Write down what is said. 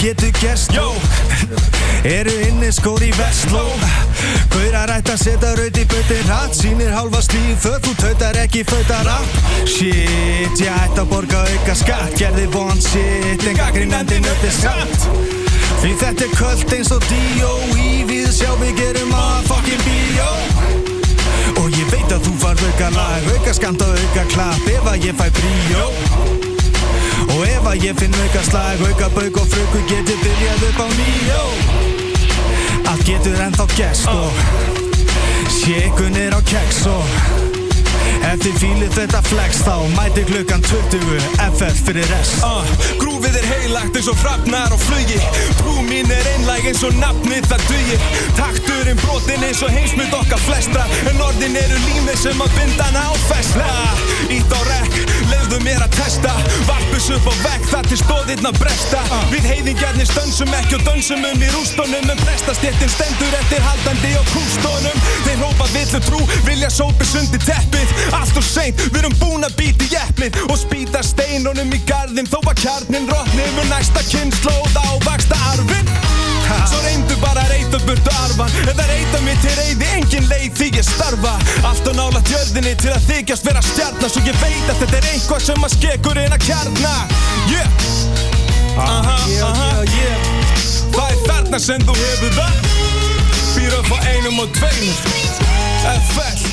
getur gerst. Jó, eru inni skór í Vestló. Gaurar ætti að setja raut í bautin hratt. Sýnir hálfa slíf för, þú tautar ekki fautar átt. Shit, ég ætti að borga auka skatt. Gerði von shit, en gagnrýnandi nötti samt. Því þetta köld eins og D.O.E. Við sjá við gerum fucking B.O. Og ég veit að þú far auka lag, auka skant og auka klapp ef að ég fæ bríó. Og ef að ég finn auka slag, auka bauk og fröku getur byrjað upp á nýjó. Allt getur ennþá gerst og sjekkun á keks og ef þið fílið þetta flex þá mæti klukkan 20 FF fyrir rest. Grúfið heilagt eins og hrafnar á flugi. Trú mín einlæg eins og nafnið það dugir. Takturinn brotinn eins og heimsmynd okkar flestra. En orðin eru límið sem að binda hana á festa. Ítt á rekk, leyfðu mér að testa. Varpus upp á vegg þar til stóðirna bresta. Við heiðingjarnir stönsum ekki og dönsum í rústunum. En prestastéttin stendur eftir haldandi á kústónum. Þeir hrópa villu trú, vilja sópis undir teppið. Allt og seint, við erum búin að býta í eplið og spýta steinunum í garðinn þó að kjarninn rotni mun næsta kynslóð ávaxta arfinn. Svo reyndu bara að reyta burtu arfan eða reyta mig til reiði, engin leið því ég starfa. Allt og nálægt jörðinni til að þykjast vera stjarna. Svo ég veit að þetta eitthvað sem að skekurinn að kjarna. Það þarna sem þú hefur það. Býr upp á einum og tveimur FL